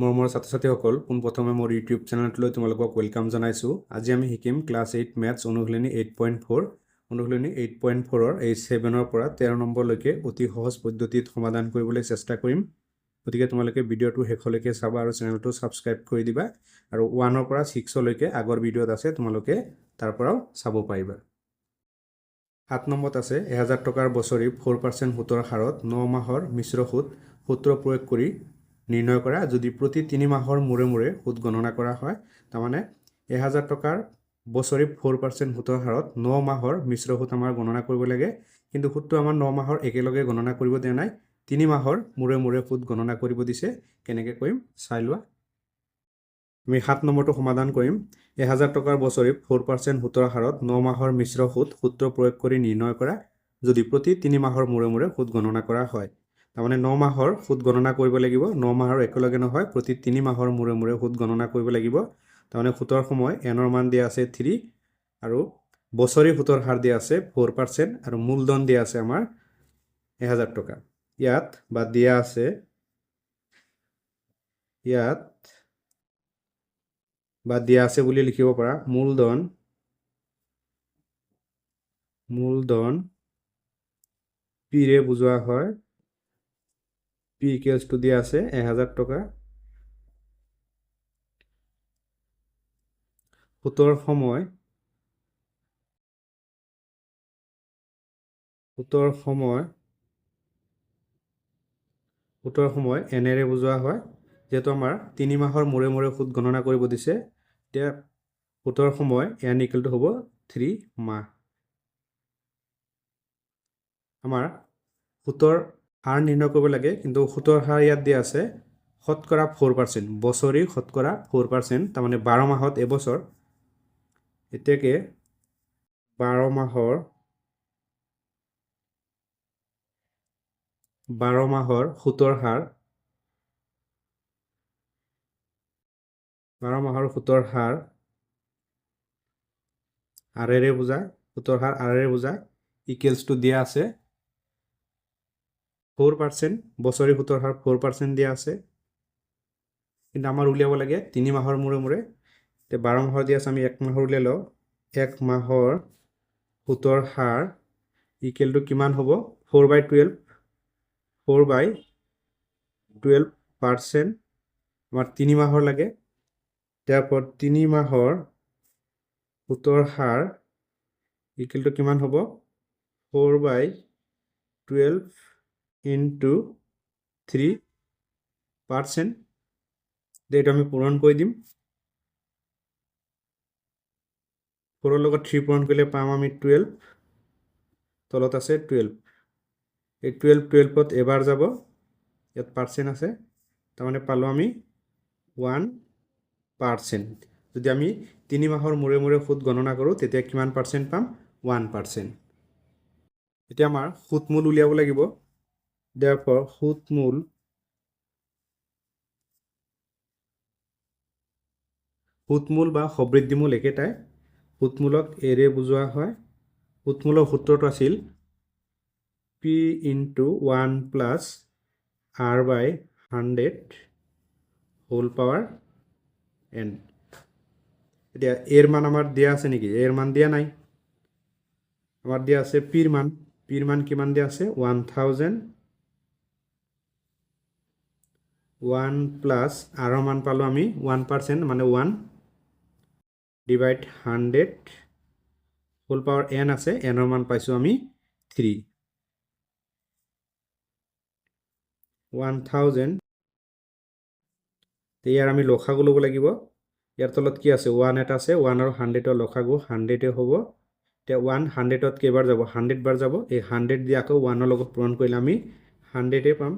মৰমৰ ছাত্ৰ-ছাত্ৰীসকল পোনপ্ৰথমে মোৰ ইউটিউব চেনেলটোলৈ তোমালোকক ৱেলকাম জনাইছোঁ। আজি আমি শিকিম ক্লাছ 8 মেথছ অনুশীলনী 8.4 অনুশীলনী 8.4ৰ এই 7ৰ পৰা 13 নম্বৰলৈকে অতি সহজ পদ্ধতিত সমাধান কৰিবলৈ চেষ্টা কৰিম। গতিকে তোমালোকে ভিডিঅ'টো শেষলৈকে চাবা আৰু চেনেলটো ছাবস্ক্ৰাইব কৰি দিবা আৰু 1ৰ পৰা 6লৈকে আগৰ ভিডিঅ'ত আছে তোমালোকে তাৰ পৰাও চাব পাৰিবা। 7 নম্বৰত আছে 1000 টকাৰ বছৰি 4% সুতৰ হাৰত 9 মাহৰ মিশ্ৰ সুত সূত্ৰ প্ৰয়োগ কৰি নিৰ্ণয় কৰা যদি প্ৰতি 3 মাহৰ মূৰে মূৰে সুত গণনা কৰা হয়। তাৰমানে 1000 টকাৰ বছৰি 4% সুতৰ হাৰত 9 মাহৰ মিশ্ৰ সুত আমাৰ গণনা কৰিব লাগে, কিন্তু সুতটো আমাৰ 9 মাহৰ একেলগে গণনা কৰিব দিয়া নাই, 3 মাহৰ মূৰে মূৰে সুত গণনা কৰিব দিছে। কেনেকৈ কৰিম চাই লোৱা। আমি 7 নম্বৰটো সমাধান কৰিম। 1000 টকাৰ বছৰি 4% সুতৰ হাৰত 9 মাহৰ মিশ্ৰ সুত সূত্ৰ প্ৰয়োগ কৰি নিৰ্ণয় কৰা যদি প্ৰতি 3 মাহৰ মূৰে মূৰে সুত গণনা কৰা হয়। তাৰমানে 9 মাহৰ সুত গণনা কৰিব লাগিব, 9 মাহৰ একেলগে নহয়, প্ৰতি 3 মাহৰ মূৰে মূৰে সুত গণনা কৰিব লাগিব। তাৰমানে সুতৰ সময় এনৰ মান দিয়া আছে 3 আৰু বছৰি সুতৰ হাৰ দিয়া আছে 4% আৰু মূলধন দিয়া আছে আমাৰ 1000 টকা। ইয়াত বা দিয়া আছে বুলি লিখিব পাৰা মূলধন পিৰে বুজোৱা হয়। পি ইকুৱেলছ টু দিয়া আছে 1000 টকা। সুতৰ সময় এনেৰে বুজোৱা হয়। যেহেতু আমাৰ 3 মাহৰ মূৰে মূৰে সুত গণনা কৰিব দিছে, এতিয়া সুতৰ সময় এন ইকুৱেল টু হ'ব 3 মাহ। আমাৰ সুতৰ হাৰ নিৰ্ণয় কৰিব লাগে, কিন্তু সুতৰ হাৰ ইয়াত দিয়া আছে শতকৰা 4%, বছৰি শতকৰা 4%, তাৰমানে 12 মাহত এবছৰ। এতিয়াকে 12 মাহৰ সুতৰ হাৰ 12 মাহৰ সুতৰ হাৰ আৰেৰে বুজায়, ইকুৱেলছ টু দিয়া আছে 4%, বছৰি সুতৰ হাৰ 4% দিয়া আছে, কিন্তু আমাৰ উলিয়াব লাগে 3 মাহৰ মূৰে মূৰে। এতিয়া 12 মাহৰ দিয়া আছে, আমি 1 মাহৰ উলিয়াই লওঁ। 1 মাহৰ সুতৰ হাৰ ইকুৱেল টু কিমান হ'ব 4/12%। আমাৰ 3 মাহৰ লাগে, তাৰপৰ 3 মাহৰ সুতৰ হাৰ ইকুৱেল টু কিমান হ'ব 4/12 ইনটু 3%। এইটো আমি পূৰণ কৰি দিম। 4ৰ লগত 3 পূৰণ কৰিলে পাম আমি 12, তলত আছে 12। এই 12ত এবাৰ যাব, ইয়াত পাৰ্চেণ্ট আছে, তাৰমানে পালোঁ আমি 1%। যদি আমি 3 মাহৰ মূৰে মূৰে সুত গণনা কৰোঁ তেতিয়া কিমান পাৰ্চেণ্ট পাম 1%। এতিয়া আমাৰ সুতমূল উলিয়াব লাগিব। therefore সুতমূল বা সবৃদ্ধিমূল একেটাই, সুতমূলক এৰে বুজোৱা হয়। সুতমূলৰ সূত্ৰটো আছিল p into 1 plus r/100 whole power n। এতিয়া এৰ মান আমাৰ দিয়া আছে নেকি? এৰ মান দিয়া নাই, আমাৰ দিয়া আছে পিৰ মান। কিমান দিয়া আছে 1000। 1 প্লাছ আৰৰ মান পালোঁ আমি 1%, মানে 1 ডিভাইড 100 হোল পাৱাৰ n আছে, এনৰ মান পাইছোঁ আমি 3। 1000, ইয়াৰ আমি লসাগু ল'ব লাগিব। ইয়াৰ তলত কি আছে 1 এটা আছে, 1 আৰু 100ৰ লসাগু 100 হ'ব। এতিয়া 1 100ত কেইবাৰ যাব 100 বাৰ যাব, এই 100 দি আকৌ 1ৰ লগত পূৰণ কৰিলে আমি 100 পাম,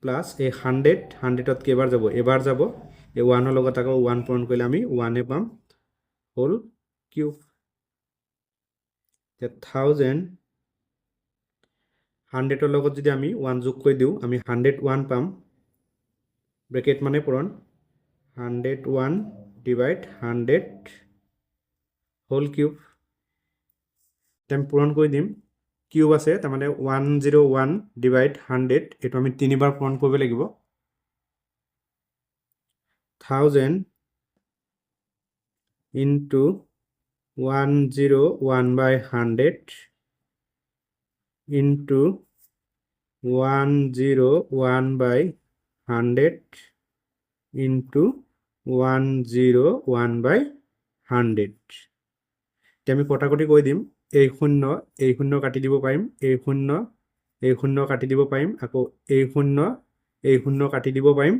প্লাছ এই 100ত কেইবাৰ যাব এবাৰ যাব, এই 1ৰ লগত আকৌ 1 পূৰণ কৰিলে আমি 1 পাম, হোল কিউব। এতিয়া 100ৰ লগত যদি আমি 1 যোগ কৰি দিওঁ আমি 101 পাম, ব্ৰেকেট মানে পূৰণ 101 ডিভাইড 100 হোল কিউব। আমি পূৰণ কৰি দিম, কিউব আছে, তাৰমানে 101 ডিভাইড 100, এইটো আমি 3 বাৰ পূৰণ কৰিব লাগিব। 1000 into 101/100 into 101/100 into 101/100 এতিয়া আমি কটাকটি কৈ দিম এই শূন্য কাটি দিব পাৰিম এই শূন্য কাটি দিব পাৰিম আকৌ এই শূন্য কাটি দিব পাৰিম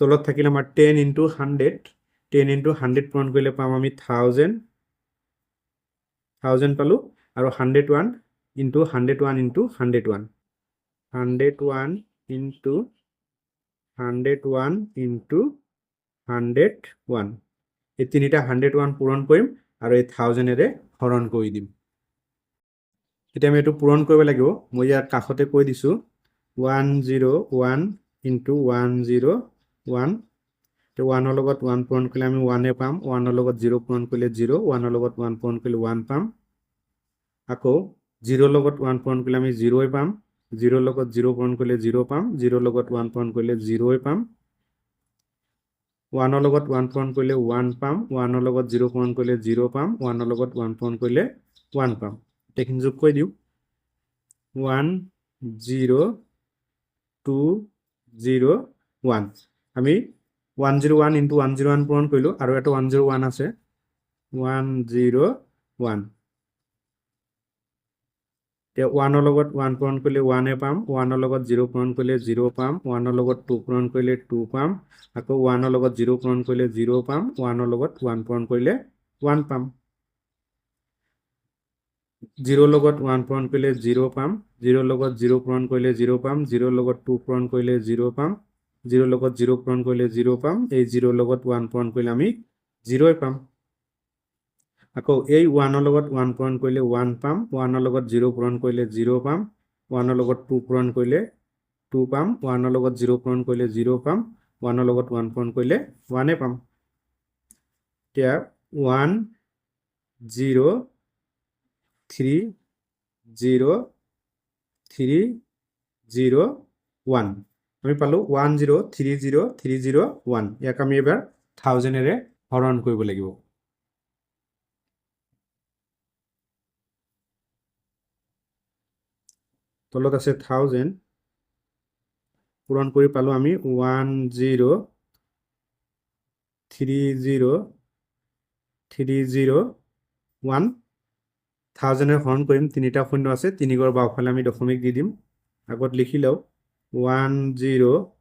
তলত থাকিল আমাৰ 10 into 100 10 into 100 পূৰণ কৰিলে পাম আমি 1000 পালো আৰু 101 into 101 into 101 101 into 101 into 101 এই তিনিটা 101 পূৰণ কৰিম আৰু এই 1000 এৰে হৰণ কৰি দিম এতিয়া আমি এটো পূৰণ কৰিব লাগিব মই ইয়াৰ কাষতে কৈ দিছো 101 into 101 তো 1 ৰ লগত 1 পূৰণ কৰিলে আমি 1 এ পাম 1 ৰ লগত 0 পূৰণ কৰিলে 0 1 ৰ লগত 1 পূৰণ কৰিলে 1 পাম আকৌ 0 ৰ লগত 1 পূৰণ কৰিলে আমি 0 এ পাম 0 ৰ লগত 0 পূৰণ কৰিলে 0 পাম 0 ৰ লগত 1 পূৰণ কৰিলে 0 এ পাম 1 ৰ লগত 1 পূৰণ কৰিলে 1 পাম 1 ৰ লগত 0 পূৰণ কৰিলে 0 পাম 1 ৰ লগত 1 পূৰণ কৰিলে 1 পাম এখিনি যোগ কৰি দিও 1 0 2 0 1 আমি 101 into 101 পূৰণ কৰিলো আৰু এটা 101 আছে 101 তে 1 ৰ লগত 1 পূৰণ কৰিলে 1 এ পাম 1 ৰ লগত 0 পূৰণ কৰিলে 0 পাম 1 ৰ লগত 2 পূৰণ কৰিলে 2 পাম আকৌ 1 ৰ লগত 0 পূৰণ কৰিলে 0 পাম 1 ৰ লগত 1 পূৰণ কৰিলে 1 পাম 0 ৰ লগত 1 পূৰণ কৰিলে 0 পাম 0 ৰ লগত 0 পূৰণ কৰিলে 0 পাম 0 ৰ লগত 2 পূৰণ কৰিলে 0 পাম 0 ৰ লগত 0 পূৰণ কৰিলে 0 পাম এই 0 ৰ লগত 1 পূৰণ কৰিলে আমি 0 এ পাম আকৌ এই 1 ৰ লগত 1 পূৰণ কৰিলে 1 পাম 1 ৰ লগত 0 পূৰণ কৰিলে 0 পাম 1 ৰ লগত 2 পূৰণ কৰিলে 2 পাম 1 ৰ লগত 0 পূৰণ কৰিলে 0 পাম 1 ৰ লগত 1 পূৰণ কৰিলে 1 এ পাম এতিয়া 1 0 3 0 3 0 1 আমি পালো 1 0 3 0 3 0 1 ইয়াক আমি এবাৰ 1000 এৰে হৰণ কৰিব লাগিব তলত আছে 1000 পূৰণ কৰি পালো আমি 1 0 3 0 3 0 1 1000 এৰ হৰণ কৰিম তিনিটা শূন্য আছে তিনি গড় বাওঁফালে আমি দশমিক দি দিম আগত লিখি লও 1 0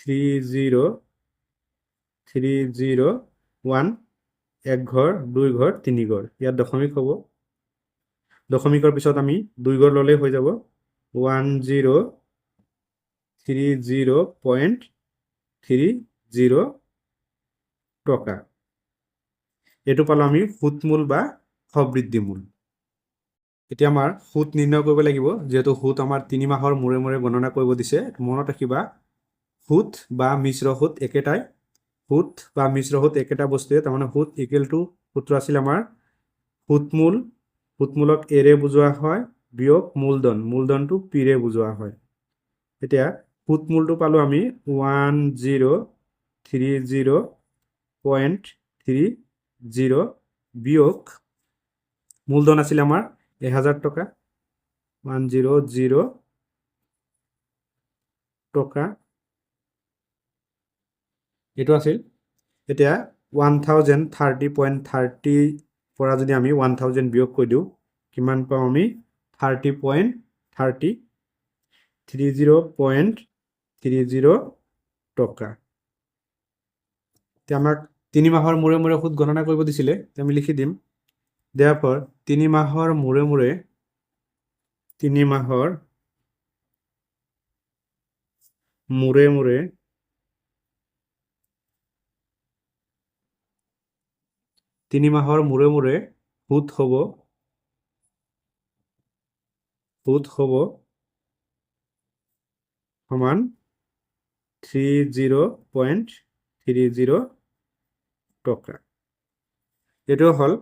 3 0 3 0 1 এক ঘৰ দুই ঘৰ তিনি ঘৰ ইয়াত দশমিক হ'ব দশমিকৰ পিছত আমি দুই ঘৰ ললে হৈ যাব 1030.30 টকা এটো পালো আমি সুতমূল বা সবৃদ্ধি মূল এতিয়া আমাৰ সুত নিৰ্ণয় কৰিব লাগিব যেহেতু সুত আমাৰ 3 মাহৰ মূৰে মূৰে গণনা কৰিব দিছে মনত ৰাখিবা সুত বা মিশ্ৰ সুত একেটাই সুত বা মিশ্ৰ সুত একেটা বস্তুৱে তাৰ মানে সুত ইকুৱেল টু সূত্ৰ আছিল আমাৰ সুতমূলক এৰে বুজোৱা হয় বিয়োগ মূলধনটো পি ৰে বুজোৱা হয় এতিয়া সুতমূলটো পালো আমি 1030.30 বিয়োগ মূলধন আছিল আমাৰ 1000 টকা 100 টকা এটো আছিল এতিয়া 1030.30 পৰা যদি আমি 1000 বিয়োগ কৰি দিও কিমান পাম আমি 30.30 টকা এতিয়া আমাক 3 মাহৰ মূৰে মূৰে সুত গণনা কৰিব দিছিলে আমি লিখি দিম therefore 3 মাহৰ মূৰে মূৰে 3 মাহৰ মূৰে মূৰে সুত হ'ব সমান 30.30 টকা এটো হল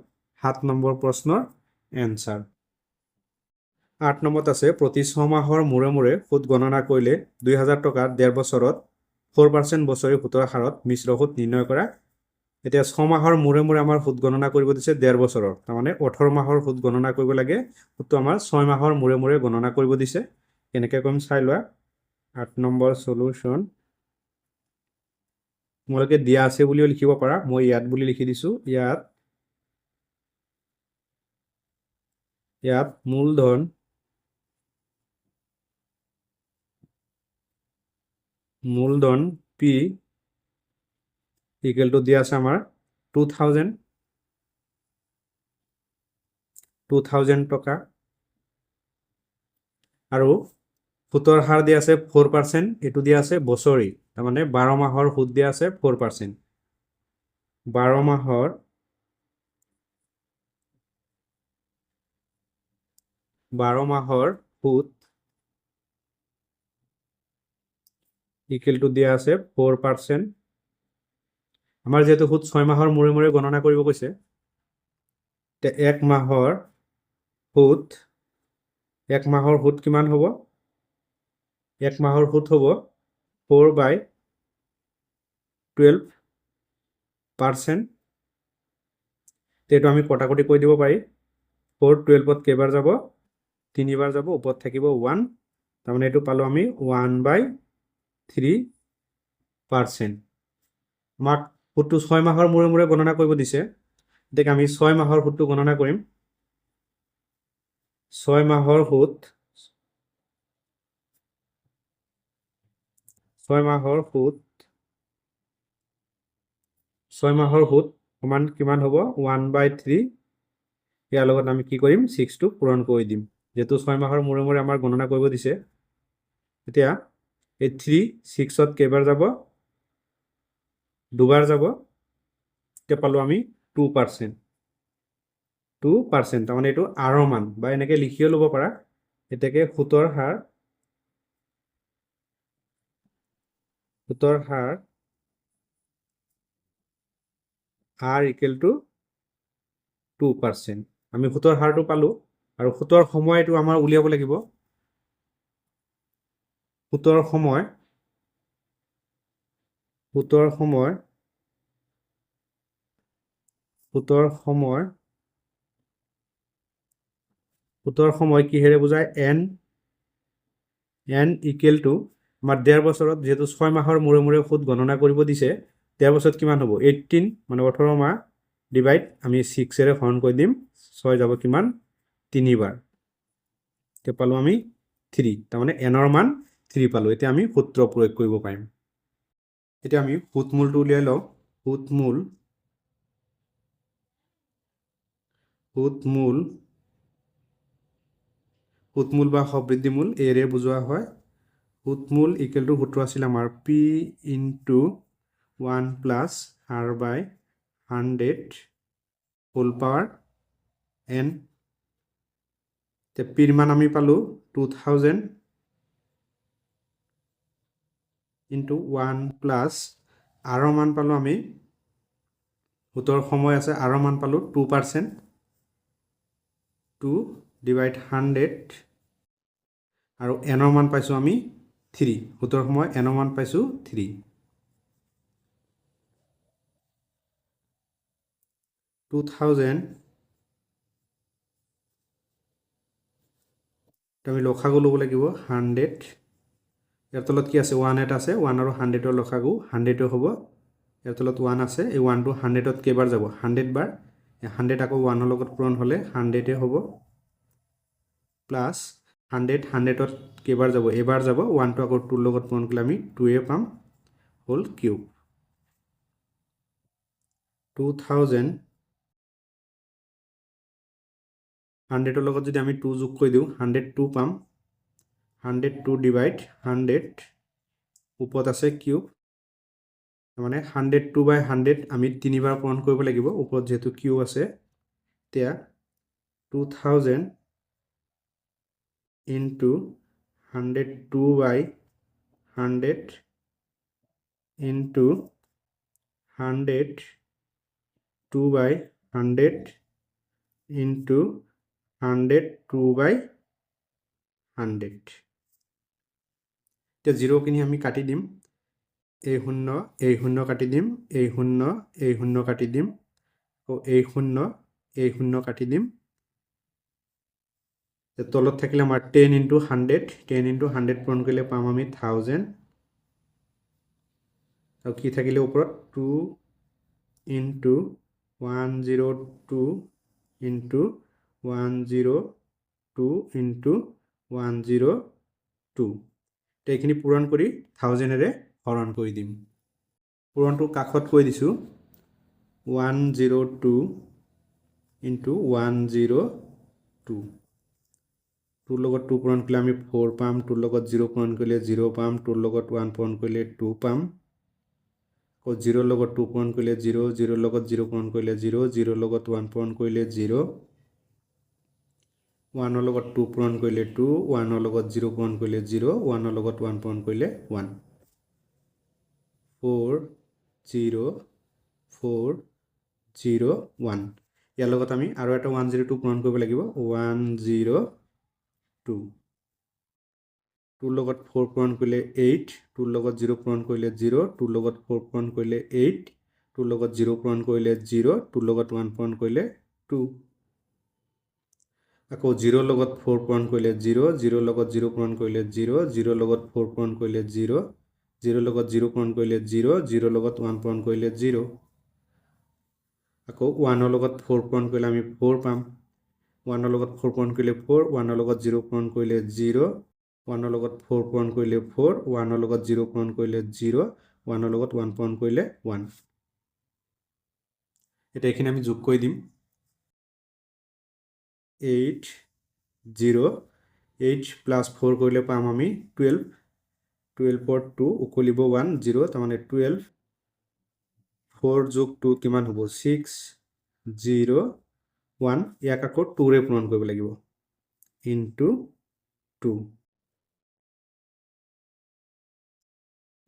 7 নম্বৰ প্ৰশ্নৰ এনসাৰ 8 নম্বৰত আছে প্ৰতি 6 মাহৰ মূৰে মূৰে সুত গণনা কৰিলে 2000 টকাৰ 1.5 বছৰত 4% বছৰি সুতৰ হাৰত মিশ্ৰ সুত নিৰ্ণয় কৰা এতিয়া 6 মাহৰ মূৰে মূৰে আমাৰ সুত গণনা কৰিব দিছে 1.5 বছৰৰ তাৰমানে 18 মাহৰ সুত গণনা কৰিব লাগে সুতটো আমাৰ 6 মাহৰ মূৰে মূৰে গণনা কৰিব দিছে কেনেকৈ কৰিম চাই লোৱা 8 নম্বৰ সলিউশন তোমালোকে দিয়া আছে বুলিও লিখিব পাৰা মই ইয়াত বুলি লিখি দিছো ইয়াত মূলধন P ইকুয়াল টু দিয়া আছে আমাৰ 2000 টকা আৰু সুতৰ হাৰ দিয়া আছে 4% এটো দিয়া আছে বছৰি তাৰমানে 12 মাহৰ সুত দিয়া আছে 4% 12 মাহৰ সুত ইকুয়াল টু দিয়া আছে 4% আমাৰ যেহেতু সুত 6 মাহৰ মূৰে মূৰে গণনা কৰিব কৈছে তে 1 মাহৰ সুত কিমান হ'ব 1 মাহৰ সুত হ'ব 4/12% তেটো আমি কটাকটি কৈ দিব পাৰি 4 12ত কেইবাৰ যাব 3 বাৰ যাব ওপৰত থাকিব 1 তাৰমানে এটো পালো আমি 1/3% আমাক সুতটো 6 মাহৰ মূৰে মূৰে গণনা কৰিব দিছে এতিয়া আমি 6 মাহৰ সুতটো গণনা কৰিম 6 মাহৰ সুত 6 মাহৰ সুত সমান কিমান হ'ব 1/3 ইয়াৰ লগত আমি কি কৰিম 6 টো পূৰণ কৰি দিম যেহেতু 6 মাহৰ মূৰে মূৰে আমাৰ গণনা কৰিব দিছে এতিয়া এই 3 6ত কেইবাৰ যাব দুবাৰ যাব এতিয়া পালো আমি 2% তাৰমানে এটো আৰ মান বা এনেকৈ লিখিও ল'ব পাৰা এটাকে সুতৰ হাৰ r equal to 2% আমি সুতৰ হাৰটো পালো আৰু সুতৰ সময়টো আমাৰ উলিয়াব লাগিব সুতৰ সময় কিহেৰে বুজায় n equal to আমাৰ 1.5 বছৰত যেহেতু 6 মাহৰ মূৰে মূৰে সুত গণনা কৰিব দিছে 1.5 বছৰত কিমান হ'ব 18 মানে 18 মাহ ডিভাইড আমি 6 এৰে হৰণ কৰি দিম 6 যাব কিমান 3 বাৰ তে পালো আমি 3 তাৰমানে n ৰ মান 3 পালো এতিয়া আমি সূত্ৰ প্ৰয়োগ কৰিব পাৰিম এতিয়া আমি সুতমূলটো উলিয়াই লওঁ সুতমূল বা সবৃদ্ধিমূল এৰে বুজোৱা হয় সুতমূল ইকুৱেল টু সূত্ৰ আছিল আমাৰ p into 1 plus r by 100 whole power n তে p মান আমি পালো 2000 into 1 plus r মান পালো আমি সুতৰ সময় আছে r মান পালো 2% 2 divide 100 আৰু n ৰ মান পাইছো আমি 3 সুতৰ সময় n ৰ মান পাইছো 3 2000 আমি লসাগু ল'ব লাগিব 100 ইয়াৰ তলত কি আছে 1 এটা আছে 1 আৰু 100 ৰ লসাগু 100 হ'ব ইয়াৰ তলত 1 আছে এই 1 টো 100ত কেইবাৰ যাব 100 বাৰ 100 আকৌ 1 ৰ লগত পূৰণ হ'লে 100 এ হ'ব প্লাস 100ত কেইবাৰ যাব এবাৰ যাব 1 টো আকৌ 2 ৰ লগত পূৰণ কৰিলে আমি 2 এ পাম হোল কিউব 2000 100 ৰ লগত যদি আমি 2 যোগ কৰি দিওঁ 102 পাম 102 ডিভাইড 100 ওপৰত আছে কিউব মানে 102/100 আমি 3 বাৰ পূৰণ কৰিব লাগিব ওপৰত যেহেতু কিউব আছে তেতিয়া 2000 into 102/100 into 102/100 into 102/100 এতিয়া 0 কিনি আমি কাটি দিম এই শূন্য কাটি দিম, এই শূন্য কাটি দিম, আকৌ এই শূন্য কাটি দিম। তলত থাকিলে আমাৰ 10 × 100, 10 × 100 পূৰণ কৰিলে পাম আমি 1000। আৰু কি থাকিলে ওপৰত 2 × 102 × 102 × 102। এইখিনি পূৰণ কৰি 1000এৰে হৰণ কৰি দিম। পূৰণটো কাষত কৈ দিছোঁ, 102 × 102। 2 লগত 2 পূৰণ কৰিলে আমি 4 পাম, 2 লগত 0 পূৰণ কৰিলে 0 পাম, 2 লগত 1 পূৰণ কৰিলে 2 পাম, আকৌ 0 লগত 2 পূৰণ কৰিলে 0, 0 লগত 0 পূৰণ কৰিলে 0, 0 লগত 1 পূৰণ কৰিলে 0, 1 লগত 2 পূৰণ কৰিলে 2, 1 লগত 0 পূৰণ কৰিলে 0, 1 লগত 1 পূৰণ কৰিলে 1। 4 0 4 0 1। ইয়াৰ লগত আমি আৰু এটা 102 পূৰণ কৰিব লাগিব, 102। 2 লগত 4 পূৰণ কৰিলে 8, 2 লগত 0 পূৰণ কৰিলে 0, 2 লগত 4 পূৰণ কৰিলে 8, 2 লগত 0 পূৰণ কৰিলে 0, 2 লগত 1 পূৰণ কৰিলে 2। আকৌ 0 লগত 4 পূৰণ কৰিলে 0, 0 লগত 0 পূৰণ কৰিলে 0, 0 লগত 4 পূৰণ কৰিলে 0, 0 লগত 0 পূৰণ কৰিলে 0, 0 লগত 1 পূৰণ কৰিলে 0। আকৌ 1 লগত 4 পূৰণ কৰিলে আমি 4 পাম, 1 লগত 4 পূৰণ কৰিলে 4, 1 লগত 0 পূৰণ কৰিলে 0, 1 লগত 4 পূৰণ কৰিলে 4, 1 লগত 0 পূৰণ কৰিলে 0, 1 লগত 1 পূৰণ কৰিলে 1। এতিয়া এইখিনি আমি যোগ কৰি দিম, 8 0, 8 + 4 কৰিলে পাম আমি 12, 12 ৰ 2 উকলিব 1 0, তাৰমানে 12, 4 + 2 কিমান হ'ব, 6 0 1। ইয়াক আকৌ 2ৰে পূৰণ কৰিব লাগিব, × 2।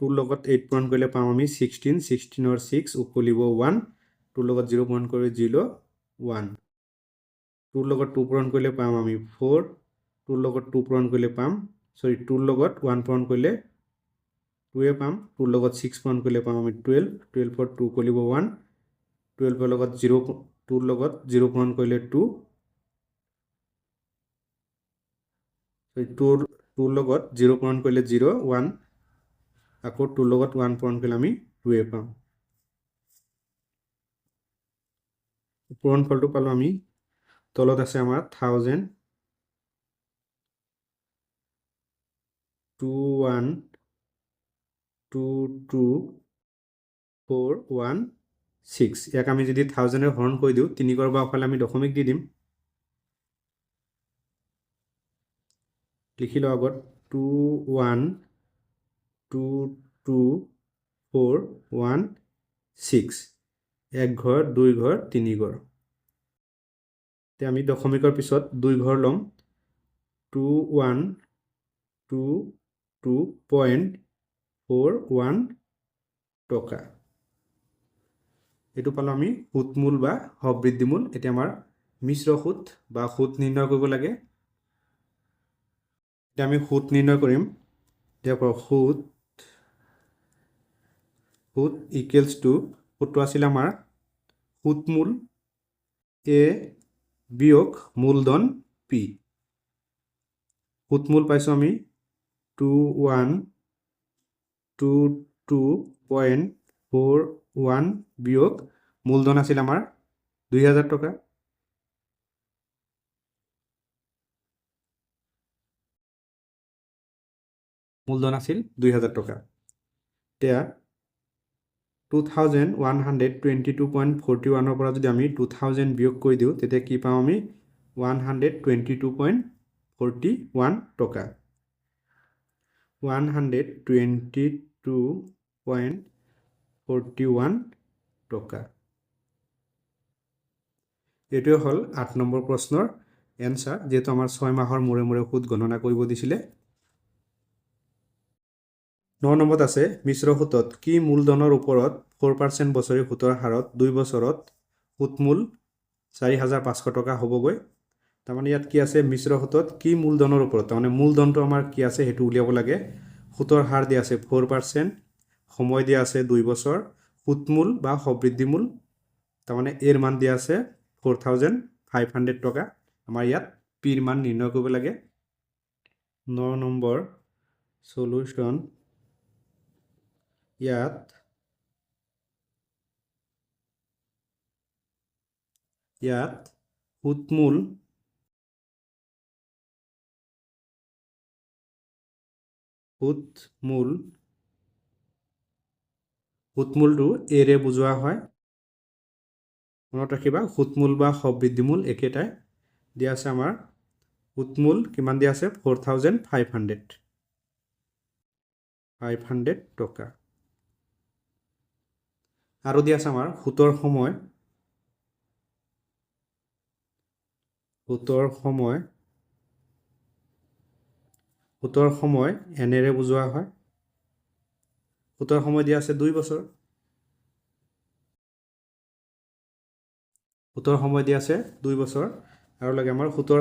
2 লগত 8 পূৰণ কৰিলে পাম আমি 16, 16 ৰ 6 উকলিব 1, 2 লগত 0 পূৰণ কৰি 0 1। 2 লগত 2 পূৰণ কৰিলে পাম আমি 4, 2 লগত 2 পূৰণ কৰিলে পাম, 2 লগত 1 পূৰণ কৰিলে 2য়ে পাম, 2 লগত 6 পূৰণ কৰিলে পাম আমি 12, 12 ৰ 2 উকলিব 1, 12 ৰ লগত 0, 2 লগত 0 পূৰণ কৰিলে 2, 2 লগত 0 পূৰণ কৰিলে 0 1, আকৌ 2 লগত 1 পূৰণ কৰিলে আমি 2য়ে পাম। পূৰণ ফলটো পালোঁ আমি, তলত আছে আমাৰ 1000, 2 1 2 2 4 1 6। ইয়াক আমি যদি 1000এৰে হৰণ কৰি দিওঁ, 3 ঘৰ বাওঁফালে আমি দশমিক দি দিম, লিখি লওঁ আগত 2 1 2 2 4 1 6। 1 ঘৰ 2 ঘৰ 3 ঘৰ। এতিয়া আমি দশমিকৰ পিছত 2 ঘৰ ল'ম, 2 1 2 2.41 টকা। এইটো পালোঁ আমি সুতমূল বা সবৃদ্ধিমূল। এতিয়া আমাৰ মিশ্ৰ সুত বা সুত নিৰ্ণয় কৰিব লাগে। এতিয়া আমি সুত নিৰ্ণয় কৰিম। এতিয়া সুত ইকুৱেলছ টু, সুতটো আছিল আমাৰ সুতমূল A বিয়োগ মূলধন P। সুতমূল পাইছোঁ আমি 2122.41 বিয়োগ মূলধন আছিল আমাৰ 2000 টকা। মূলধন আছিল 2000 টকা। এতিয়া 2122.41 পৰা যদি আমি 2000 বিয়োগ কৰি দিওঁ, তেতিয়া কি পাওঁ আমি 122.41 টকা। 122.41 টকা। এইটোৱে হ'ল 8 নম্বৰ প্ৰশ্নৰ এনচাৰ, যিহেতু আমাৰ 6 মাহৰ মূৰে মূৰে সুত গণনা কৰিব দিছিলে। 9 নম্বৰত আছে, মিশ্ৰ সুতত কি মূলধনৰ ওপৰত 4% বছৰি সুতৰ হাৰত 2 বছৰত সুতমূল 4500 টকা হ'বগৈ। তাৰমানে ইয়াত কি আছে, মিশ্ৰ সুতত কি মূলধনৰ ওপৰত, তাৰমানে মূলধনটো আমাৰ কি আছে সেইটো উলিয়াব লাগে। সুতৰ হাৰ দিয়া আছে 4%, সময় দিয়া আছে 2 বছৰ সুতমূল বা সবৃদ্ধিমূল তাৰমানে এৰ মান দিয়া আছে 4500 টকা আমাৰ ইয়াত পিৰ মান নিৰ্ণয় কৰিব লাগে 9 নম্বৰ সলিউশন ইয়াত সুতমূলটো এৰে বুজোৱা হয় মনত ৰাখিবা সুতমূল বা সবৃদ্ধিমূল একেটাই দিয়া আছে আমাৰ সুতমূল কিমান দিয়া আছে 4500 টকা আৰু দিয়া আছে আমাৰ সুতৰ সময় এনেৰে বুজোৱা হয় সুতৰ সময় দিয়া আছে 2 বছৰ সুতৰ সময় দিয়া আছে 2 বছৰ আৰু লাগে আমাৰ সুতৰ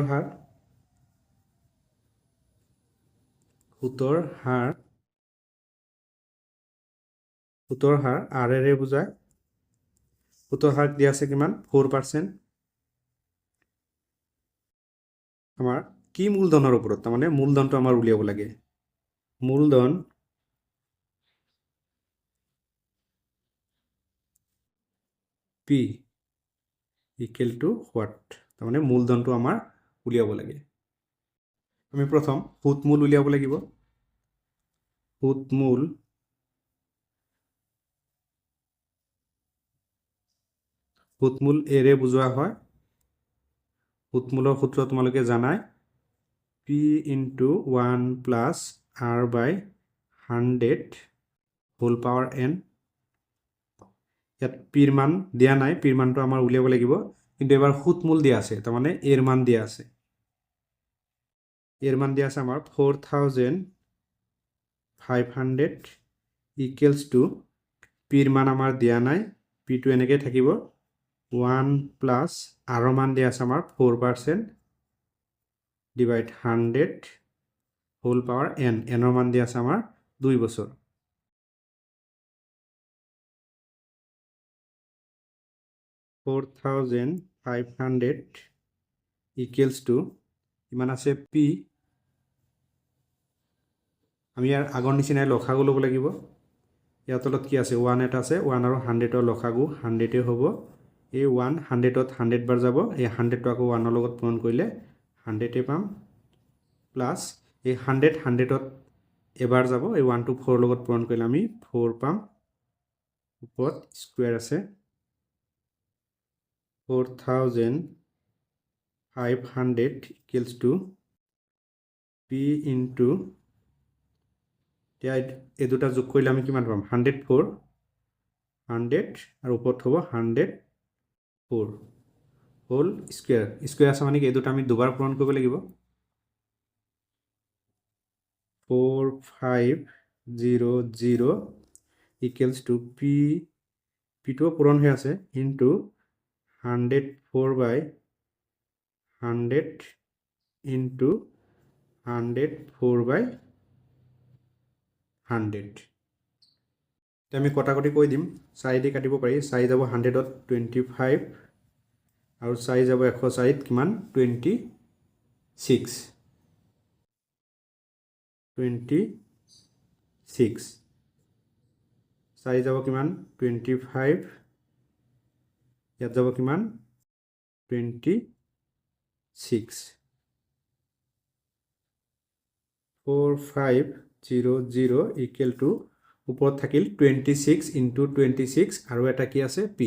হাৰ আৰেৰে বুজায় সুতৰ হাৰ দিয়া আছে কিমান 4% আমাৰ কি মূলধনৰ ওপৰত তাৰমানে মূলধনটো আমাৰ উলিয়াব লাগে মূলধন P equal to what তাৰমানে মূলধনটো আমাৰ উলিয়াব লাগে আমি প্ৰথম সুতমূল উলিয়াব লাগিব সুতমূল এৰে বুজোৱা হয় সুতমূলৰ সূত্ৰ তোমালোকে জানাই P into 1 plus R by 100 whole power n ইয়াত পিৰ মান দিয়া নাই পিৰ মানটো আমাৰ উলিয়াব লাগিব কিন্তু এবাৰ সুতমূল দিয়া আছে তাৰমানে এৰ মান দিয়া আছে আমাৰ 4500 equals to পিৰ মান আমাৰ দিয়া নাই পিটো এনেকৈ থাকিব 1 plus R মান দিয়া আছে আমাৰ 4% divide 100 whole power n ৰ মান দিয়া আছে আমাৰ 2 বছৰ $4,500 equals to ইমান আছে P আমি ইয়াৰ আগৰ নিচিনাই লসাগু ল'ব লাগিব ইয়াৰ তলত কি আছে 1 এটা আছে 1 আৰু 100ৰ লসাগু 100 হ'ব এই 1 100ত 100 বাৰ যাব এই 100টো আকৌ 1ৰ লগত পূৰণ কৰিলে 100 পাম প্লাস এই 100ত এবাৰ যাব এই 1 টো 4 লগত পূৰণ কৰিলে আমি 4 পাম ওপৰত স্কয়াৰ আছে 4500 equals to P into এই দুটা যোগ কৰিলে আমি কিমান পাম 104 আৰু ওপৰত হ'ব 104 হোল স্কয়াৰ আছে মানে কি এই দুটা আমি দুবাৰ পূৰণ কৰিব লাগিব 4500 equals to P2 পূৰণ হৈ আছে into 104 by 100 into 104 by 100 আমি কটাকটি কৈ দিম 4 দি কাটিব পাৰি 4 যাব 100ত 25 আৰু 4 যাব 104ত কিমান 26 4 যাব কিমান 25 ইয়াত যাব কিমান 26 4500 equal to ওপৰত থাকিল 26 into 26 আৰু এটা কি আছে P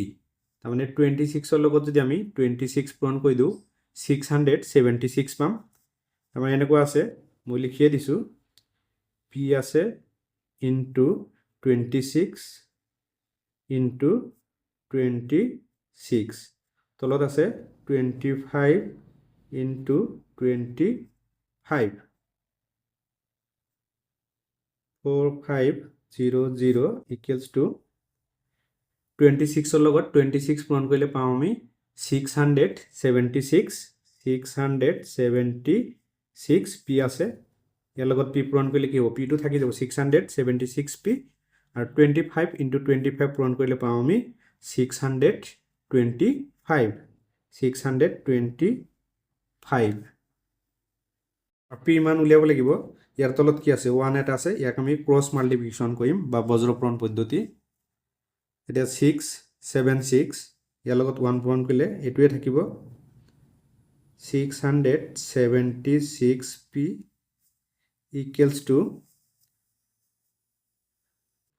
তাৰমানে 26ৰ লগত যদি আমি 26 পূৰণ কৰি দিওঁ 676 পাম তাৰমানে এনেকুৱা আছে মই লিখিয়ে দিছো P আছে into 26 into 26 তলত আছে 25 into 25 4500 equals to 26ৰ লগত 26 পূৰণ কৰিলে পাম আমি 676 P আছে ইয়াৰ লগত P পূৰণ কৰিলে কি হ'ব P টো থাকি যাব 676 P আৰু 25 ইনটু 25 পূৰণ কৰিলে পাওঁ আমি 625 625 আৰু পি মান উলিয়াব লাগিব ইয়াৰ তলত কি আছে 1 এটা আছে ইয়াক আমি ক্ৰছ মাল্টিপ্লিকেশ্যন কৰিম বা বজ্ৰপূৰণ পদ্ধতি এতিয়া 676 ইয়াৰ লগত 1 পূৰণ কৰিলে এইটোৱে থাকিব 676p equals to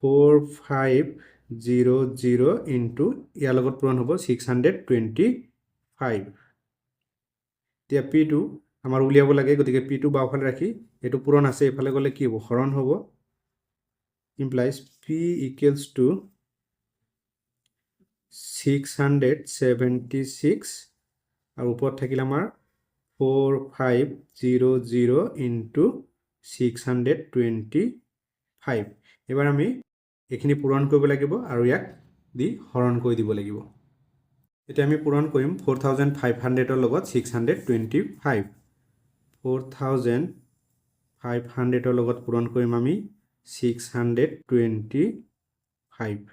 4500 into ইয়াৰ লগত পূৰণ হ'ব 625 এতিয়া p2 আমাৰ উলিয়াব লাগে গতিকে p2 বাওঁফালে ৰাখি এইটো পূৰণ আছে এইফালে গ'লে কি হ'ব হৰণ হ'ব implies p equals to 676 আৰু ওপৰত থাকিল আমাৰ 4500 into 625 এবাৰ আমি এইখিনি পূৰণ কৰিব লাগিব আৰু ইয়াক দি হৰণ কৰি দিব লাগিব এতিয়া আমি পূৰণ কৰিম 4500 ৰ লগত 625 4500 ৰ লগত পূৰণ কৰিম আমি 625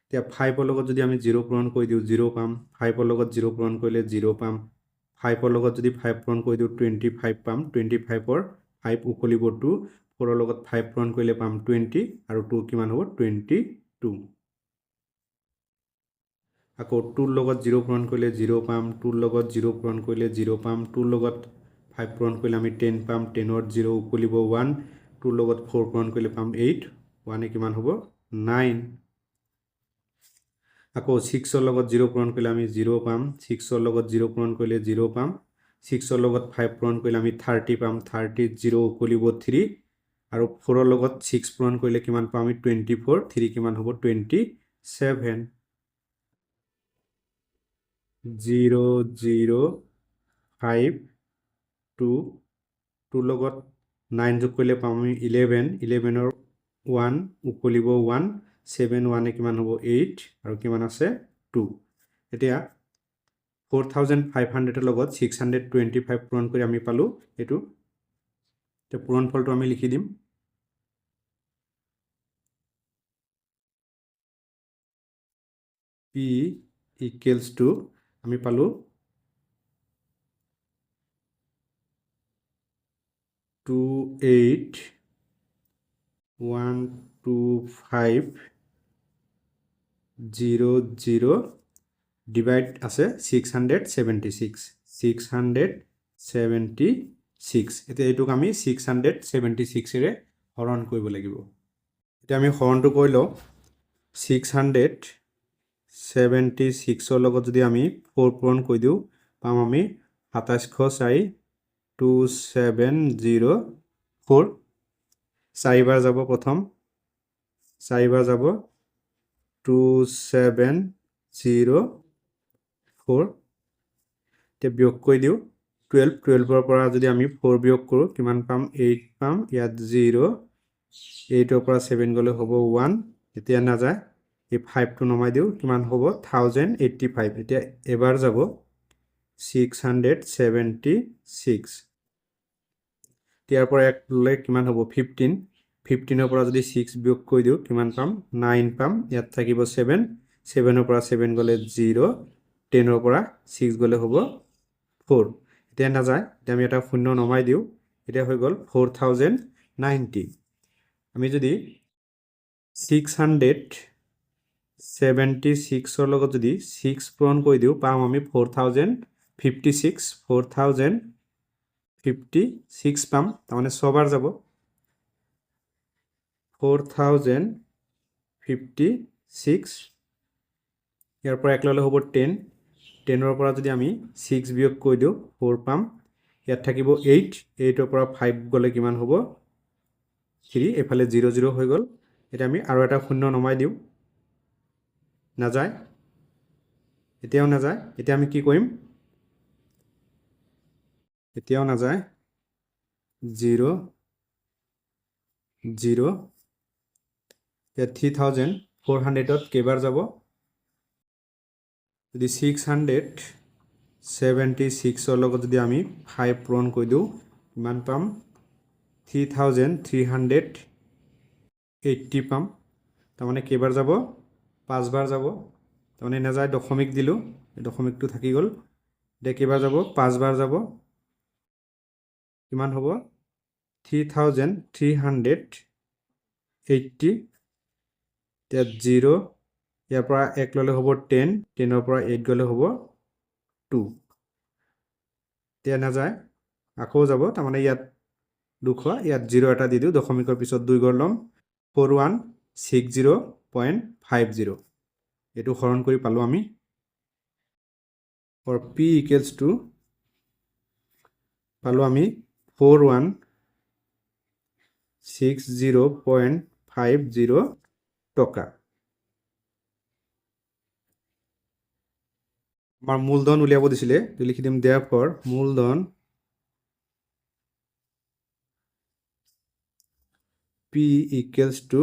এতিয়া 5 ৰ লগত যদি আমি 0 পূৰণ কৰি দিওঁ 0 পাম 5 ৰ লগত 0 পূৰণ কৰিলে 0 পাম 5 ৰ লগত যদি 5 পূৰণ কৰি দিওঁ 25 পাম 25 ৰ 5 উকলিব 2 4 ৰ লগত 5 পূৰণ কৰিলে পাম 20 আৰু 2 কিমান হ'ব 22 আকৌ 2 ৰ লগত 0 পূৰণ কৰিলে 0 পাম 2 ৰ লগত 0 পূৰণ কৰিলে 0 পাম 2 ৰ লগত 5 পূৰণ কৰিলে আমি 10 পাম 10 ৰ 0 উকলিব 1 2 ৰ লগত 4 পূৰণ কৰিলে পাম 8 1 এ কিমান হ'ব 9 আকৌ 6 ৰ লগত 0 পূৰণ কৰিলে আমি 0 পাম 6 ৰ লগত 0 পূৰণ কৰিলে 0 পাম 6 ৰ লগত 5 পূৰণ কৰিলে আমি 30 পাম 30 0 উকলিব 3 আৰু 4 ৰ লগত 6 পূৰণ কৰিলে কিমান পাম আমি 24 3 কিমান হ'ব 27 0 0 5 2 2 লগত 9 যোগ কৰিলে পাম আমি 11 11 ৰ 1 উকলিব 1 7 1 এ কিমান হ'ব 8 আৰু কিমান আছে 2 এতিয়া 4500 ৰ লগত 625 পূৰণ কৰি আমি পালো এটো তে পূৰণ ফলটো আমি লিখি দিম p equals to আমি পালো 2812500 ডিভাইড আছে 676 এতিয়া এইটোক আমি 676 ৰে হৰণ কৰিব লাগিব এতিয়া আমি হৰণটো কৰি লওঁ 676 ৰ লগত যদি আমি 4 পূৰণ কৰি দিওঁ পাম আমি 2704 2704 4 বাৰ যাব প্ৰথম 4 বাৰ যাব 2704 তে বিয়োগ কৰি দিওঁ 12 ৰ পৰা যদি আমি 4 বিয়োগ কৰোঁ কিমান পাম 8 পাম ইয়াত 0 8 ৰ পৰা 7 গ'লে হ'ব 1 এতিয়া না যায় এই 5 টো নমাই দিওঁ কিমান হ'ব 1085 এতিয়া এবাৰ যাব 676 ইয়াৰ পৰা এক ললে কিমান হ'ব 15 15 ৰ পৰা যদি 6 বিয়োগ কৰি দিওঁ কিমান পাম 9 পাম ইয়াত থাকিব 7 7 ৰ পৰা 7 গ'লে 0 10 ৰ পৰা 6 গ'লে হ'ব 4 এতিয়া না যায় এতিয়া আমি এটা শূন্য নমাই দিওঁ এতিয়া হৈ গ'ল 4090 আমি যদি 676 ৰ লগত যদি 6 পূৰণ কৰি দিওঁ পাম আমি 4056 পাম তাৰমানে 6 বাৰ যাব 4056 ইয়াৰ পৰা এক ললে হ'ব 10 10 ৰ পৰা যদি আমি 6 বিয়োগ কৰি দিওঁ 4 পাম ইয়াত থাকিব 8 8 ৰ পৰা 5 গ'লে কিমান হ'ব 3 এফালে 0 0 হৈ গ'ল এতিয়া আমি আৰু এটা শূন্য নমাই দিওঁ না যায় এতিয়াও না যায় এতিয়া আমি কি কৰিম এতিয়াও না যায় 0 0 এতিয়া 3400 কেইবাৰ যাব যদি 676 ৰ লগত যদি আমি 5 পূৰণ কৰি দিওঁ কিমান পাম 3380 80 পাম তাৰমানে কেইবাৰ যাব 5 বাৰ যাব তাৰমানে নাযায় দশমিক দিলো দশমিকটো থাকি গ'ল দে কেইবাৰ যাব 5 বাৰ যাব কিমান হ'ব 3380 তে 0 ইয়াৰ পৰা 1 ললে হ'ব 10 10 পৰা 8 গলে হ'ব 2 তে নাযায় আকৌ যাব তাৰমানে ইয়াত 200 ইয়াত 0 এটা দি দিও দশমিকৰ পিছত 2 গৰ লম 4160.50 এটো হৰণ কৰি পালো আমি or p equals to পালো আমি 4160.50 টকা আমাৰ মূলধন উলিয়াব দিছিলে লিখি দিম therefore মূলধন p equals to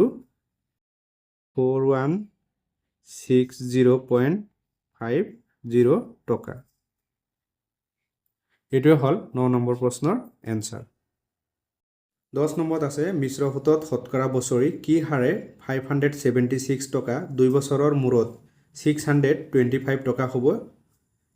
4160.50 টকা এটোৱে হল 9 নম্বৰ প্ৰশ্নৰ এনসাৰ 10 নম্বৰত আছে মিশ্ৰ সুতত শতকৰা বছৰি কি হাৰে 576 টকা 2 বছৰৰ মূৰত 625 টকা হ'ব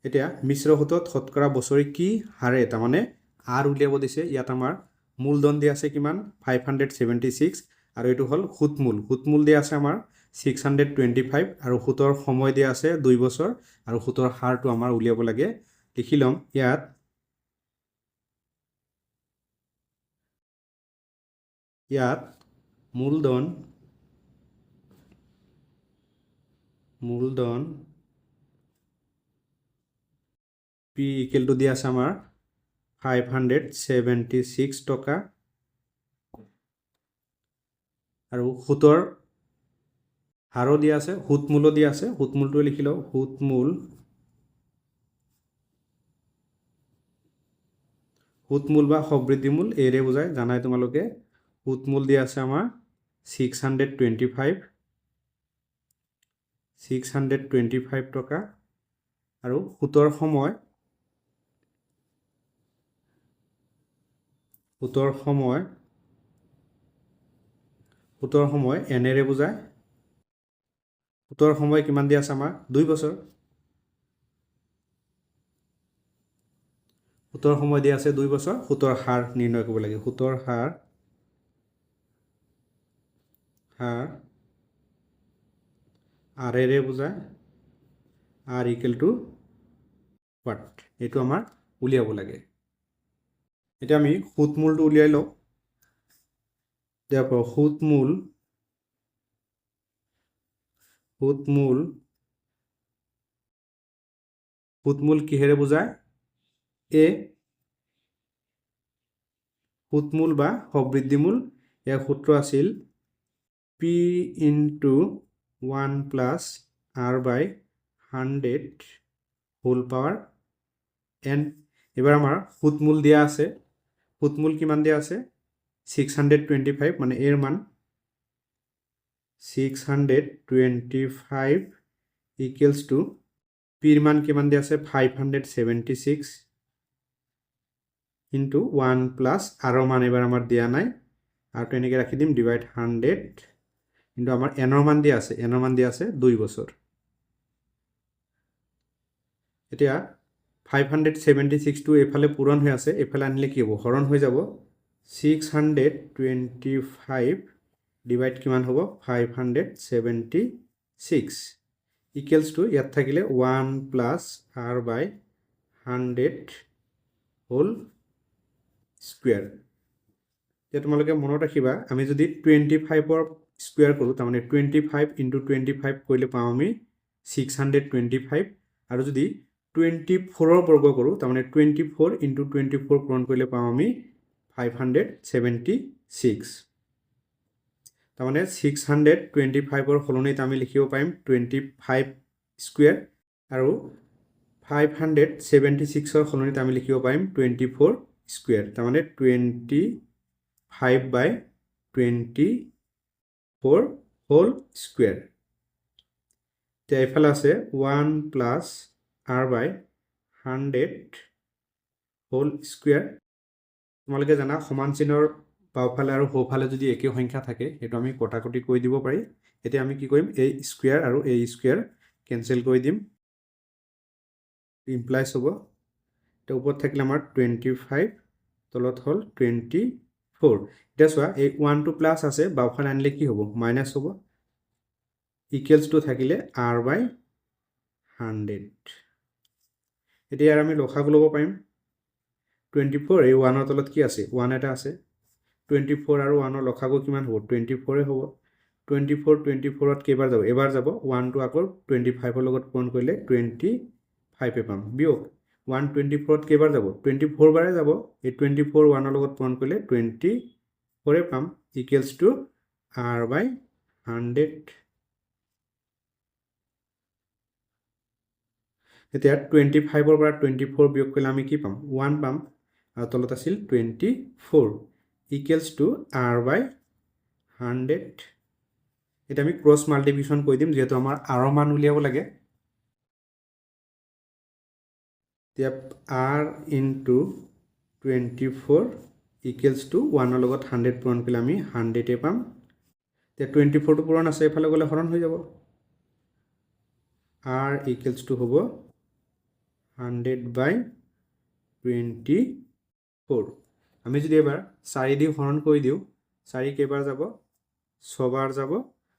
এতিয়া মিশ্ৰ সুতত শতকৰা বছৰি কি হাৰে তাৰমানে আৰ উলিয়াব দিছে ইয়াত আমাৰ মূলধন দিয়া আছে কিমান 576 আৰু এটো হল সুতমূল দিয়া আছে আমাৰ 625 আৰু সুতৰ সময় দিয়া আছে 2 বছৰ আৰু সুতৰ হাৰটো আমাৰ উলিয়াব লাগে লিখি লম ইয়াত মূলধন p ইকুৱেল টু দিয়া আছে আমাৰ 576 টকা আৰু সুতৰ হাৰো দিয়া আছে সুতমূলো দিয়া আছে সুতমূলটো লিখি লও সুতমূল বা সবৃদ্ধিমূল এৰে বুজায় জানাই তোমালোকে সুতমূল দিয়া আছে আমাৰ 625 টকা আৰু সুতৰ সময় এনেৰে বুজায় সুতৰ সময় কিমান দিয়া আছে আমাৰ 2 বছৰ সুতৰ সময় দিয়া আছে 2 বছৰ সুতৰ হাৰ নিৰ্ণয় কৰিব লাগে সুতৰ হাৰ আৰেৰে বুজায় r equal to what এটো আমাৰ উলিয়াব লাগে এটা আমি সুতমূলটো উলিয়াই লও therefore সুতমূল কিহেৰে বুজায় এ সুতমূল বা সবৃদ্ধিমূল ইয়াৰ সূত্ৰ আছিল p into 1 plus r by 100 whole power n এবাৰ আমাৰ সুতমূল দিয়া আছে সুতমূল কিমান দিয়া আছে 625 মানে এর মান 625 equals to p এর মান কিমান দিয়া আছে 576 into 1 plus r মান এবাৰ আমাৰ দিয়া নাই আৰু তেনেকৈ ৰাখি দিম ডিভাইড 100 কিন্তু আমাৰ n ৰ মান দিয়া আছে 2 বছৰ এতিয়া 576 টো এফালে পূৰণ হৈ আছে এফালে আনিলে কি হ'ব হৰণ হৈ যাব 625 ডিভাইড কিমান হ'ব 576 ইকুৱেলস টু ইয়াত থাকিলে 1 প্লাস r বাই 100 হোল স্কয়াৰ এতিয়া তোমালোকে মনত ৰাখিবা আমি যদি 25 ৰ স্কয়াৰ কৰো তাৰমানে 25 * 25 কৰিলে পাম আমি 625 আৰু যদি 24 ৰ বৰ্গ কৰো তাৰমানে 24 * 24 পূৰণ কৰিলে পাম আমি 576 তাৰমানে 625 ৰ সলনিত আমি লিখিব পাৰিম 25 স্কয়াৰ আৰু 576 ৰ সলনিত আমি লিখিব পাৰিম 24 স্কয়াৰ তাৰমানে 25/24 হোল স্কয়ার তে এফালে আছে 1 প্লাস r বাই 100 হোল স্কয়ার তোমালোকে জানা সমান চিহ্নৰ বাওঁফালে আৰু সোঁফালে যদি একে সংখ্যা থাকে সেইটো আমি কটাকটি কৰি দিব পাৰি এতিয়া আমি কি কৰিম এই স্কোয়াৰ আৰু এই স্কোয়াৰ কেনসেল কৰি দিম ইমপ্লাইজ হ'ব এটা ওপৰত থাকিলে আমাৰ 25 তলত হ'ল 24 এটা চোৱা এই 1 টো প্লাস আছে বাওঁফালে আনিলে কি হ'ব মাইনাস হ'ব ইকুৱেলছ টু থাকিলে r/100 এতিয়া আমি লসাগু ল'ব পাৰিম 24 এই 1 ৰ তলত কি আছে 1 এটা আছে 24 আৰু 1 ৰ লসাগু কিমান হ'ব 24 হ'ব 24 24ত কেইবাৰ যাব এবাৰ যাব 1 টো আকৌ 25 ৰ লগত পূৰণ কৰিলে 25 পাম বিয়োগ 124ত কেইবাৰ যাব 24 বাৰে যাব এই 24 1 ৰ লগত পূৰণ কৰিলে 24 পাম ইকুৱেলছ টু r/100 এতিয়া 25 ৰ পৰা 24 বিয়োগ কৰিলে আমি কি পাম 1 পাম আৰু তলত আছিল 24 ইকুৱেলছ টু r/100 এটা আমি ক্ৰছ মাল্টিপ্লিকেশ্যন কৰি দিম যেহেতু আমাৰ r ৰ মান উলিয়াব লাগে এতিয়া r ইনটু 24 ইকুৱেলছ টু 1 ৰ লগত 100 পূৰণ কৰিলে আমি 100 পাম এতিয়া 24 টো পূৰণ আছে এফালে গ'লে হৰণ হৈ যাব r ইকুৱেলছ টু হ'ব 100/24 আমি যদি এবাৰ 4 দি হৰণ কৰি দিওঁ 4 কেইবাৰ যাব 6 বাৰ যাব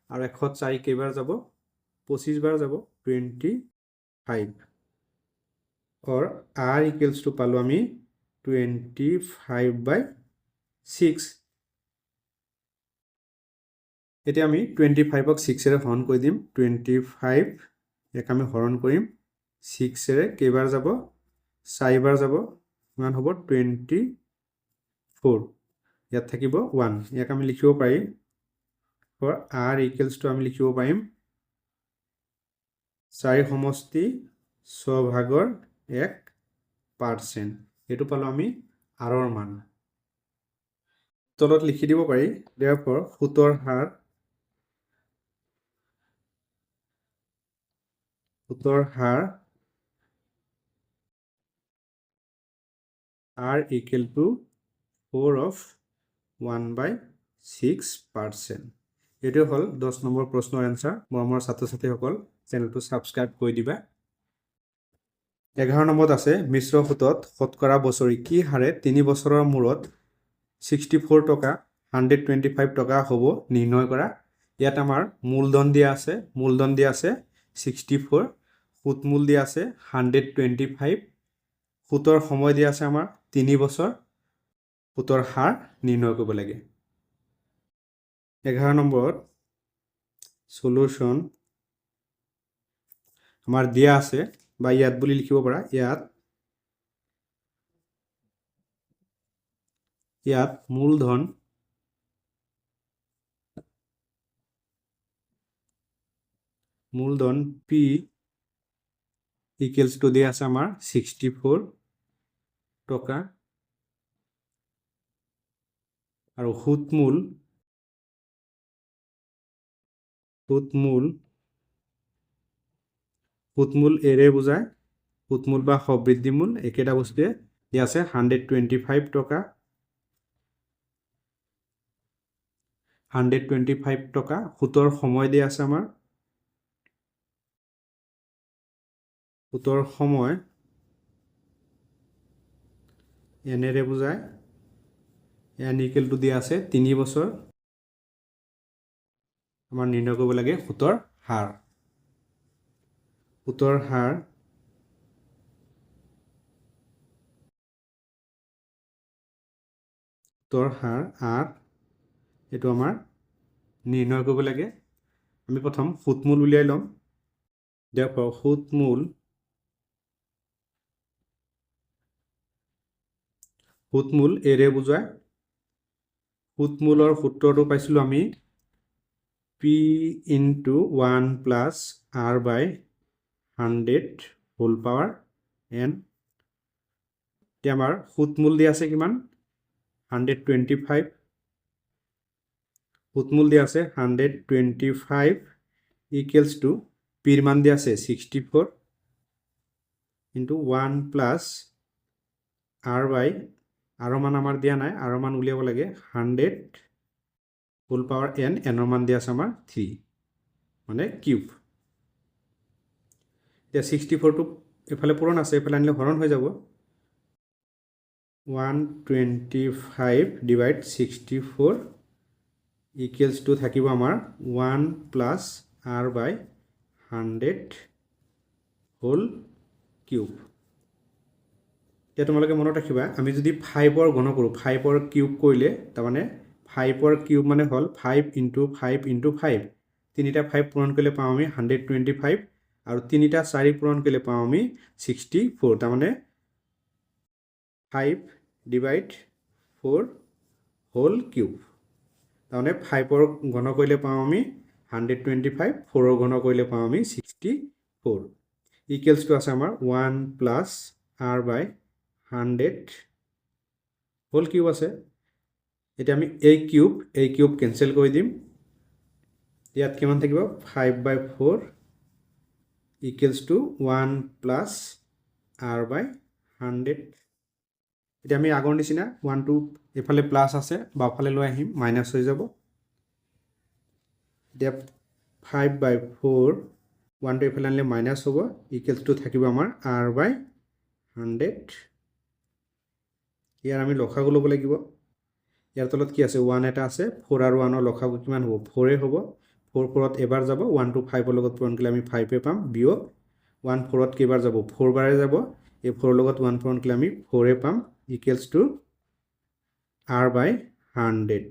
আৰু 100 4 কেইবাৰ যাব 25 বাৰ যাব 25 or r equals to পালো আমি 25/6 এতিয়া আমি 25ক 6 এৰে হৰণ কৰি দিম 25 এক আমি হৰণ কৰিম 6 এৰে কেইবাৰ যাব 4 বাৰ যাব কিমান হ'ব 24 ইয়াত থাকিব 1 ইয়াক আমি লিখিব পাৰিম for r equals to আমি লিখিব পাৰিম 4 সমষ্টি 6 ভাগৰ 1% এটো পালো আমি r ৰ মান তলত লিখি দিব পাৰি therefore সুতৰ হাৰ r equal to 4 of 1/6% এটো হল 10 নম্বৰ প্ৰশ্নৰ আনসাৰ মৰমৰ ছাত্ৰ-ছাত্ৰীসকল চেনেলটো সাবস্ক্ৰাইব কৰি দিবা 11 নম্বৰত আছে মিশ্ৰ সুতত শতকৰা বছৰি কি হাৰে 3 বছৰৰ মূৰত 64 টকা 125 টকা হ'ব নিৰ্ণয় কৰা ইয়াত আমাৰ মূলধন দিয়া আছে 64 সুত মূল দিয়া আছে 125 সুতৰ সময় দিয়া আছে আমাৰ 3 বছৰ সুতৰ হাৰ নিৰ্ণয় কৰিব লাগে 11 নম্বৰত সলিউশন আমাৰ দিয়া আছে বা ইয়াত বুলি লিখিব পাৰা ইয়াত মূলধন p equals to দিয়া আছে আমাৰ 64 টকা আৰু সুত মূল এৰে বুজায় সুত মূল বা সবৃদ্ধি মূল একেটা বস্তুৱে দিয়া আছে 125 টকা 125 টকা সুতৰ সময় দিয়া আছে আমাৰ সুতৰ সময় এনেৰে বুজায় n equal to দিয়া আছে 3 বছৰ আমাৰ নিৰ্ণয় কৰিব লাগে সুতৰ হাৰ r এটো আমাৰ নিৰ্ণয় কৰিব লাগে আমি প্ৰথম সুতমূল উলিয়াই লম therefore সুতমূল এৰে বুজায় সুতমূলৰ সূত্ৰটো পাইছিলো আমি p into 1 plus r by 100 whole power n এতিয়া আমাৰ সুতমূল দিয়া আছে কিমান 125 সুতমূল দিয়া আছে 125 equals to p ৰ মান দিয়া আছে 64 into 1 plus r by আৰৰ মান আমাৰ দিয়া নাই, আৰৰ মান উলিয়াব লাগে 100 হোল পাৱাৰ n, এনৰ মান দিয়া আছে আমাৰ 3 মানে কিউব। এতিয়া 64টো এফালে পূৰণ আছে, এফালে আনিলে হৰণ হৈ যাব। 125 ডিভাইড 64 ইকুৱেলছ টু থাকিব আমাৰ 1 প্লাছ r বাই 100 হোল কিউব। এতিয়া তোমালোকে মনত ৰাখিবা, আমি যদি 5ৰ ঘন কৰোঁ, 5ৰ কিউব কৰিলে তাৰমানে 5ৰ কিউব মানে হ'ল 5 ইনটু 5 ইনটু 5, তিনিটা 5 পূৰণ কৰিলে পাওঁ আমি 125 আৰু তিনিটা 4 পূৰণ কৰিলে পাওঁ আমি 64, তাৰমানে 5 ডিভাইড 4 হোল কিউব। তাৰমানে 5ৰ ঘন কৰিলে পাওঁ আমি 125, 4ৰ ঘন কৰিলে পাওঁ আমি 64 ইকুৱেলছ টু আছে আমাৰ 1 প্লাছ r বাই 100 হোল কিউব আছে। এতিয়া আমি এই কিউব কেনচেল কৰি দিম। ইয়াত কিমান থাকিব 5/4 ইকুৱেলছ টু 1 প্লাছ r বাই 100। এতিয়া আমি আগৰ নিচিনা 1টো এফালে প্লাছ আছে, বাওঁফালে লৈ আহিম, মাইনাছ হৈ যাব। এতিয়া 5/4 1টো এফালে আনিলে মাইনাছ হ'ব, ইকুৱেলছ টু থাকিব আমাৰ r বাই 100। ইয়াৰ আমি লসাগু ল'ব লাগিব। ইয়াৰ তলত কি আছে 1 এটা আছে, 4 আৰু 1ৰ লসাগু কিমান হ'ব 4 হ'ব। 4 4ত এবাৰ যাব, 1টো 5ৰ লগত পূৰণ কৰিলে আমি 5 পাম, বিয়োগ 1 4ত কেইবাৰ যাব 4 বাৰে যাব, এই 4ৰ লগত 1 পূৰণ কৰিলে আমি 4 পাম, ইকুৱেলছ টু r বাই 100।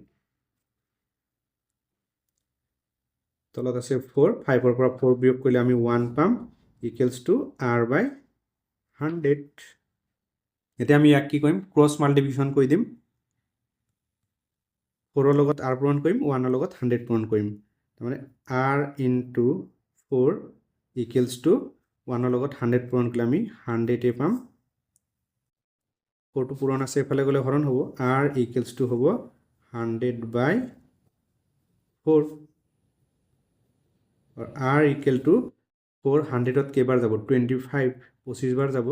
তলত আছে 4, 5ৰ পৰা 4 বিয়োগ কৰিলে আমি 1 পাম, ইকুৱেলছ টু r বাই 100। এতিয়া আমি ইয়াক কি কৰিম, ক্ৰছ মাল্টিপ্লিকেশ্যন কৰি দিম। 4ৰ লগত r পূৰণ কৰিম, 1ৰ লগত 100 পূৰণ কৰিম, তাৰমানে r ইনটু 4 ইকুৱেলছ টু 1ৰ লগত 100 পূৰণ কৰিলে আমি 100 পাম। 4টো পূৰণ আছে, এফালে গ'লে হৰণ হ'ব, r ইকুৱেলছ টু হ'ব 100/4 আৰু r ইকুৱেল টু 4 100ত কেইবাৰ যাব 25, 25 বাৰ যাব,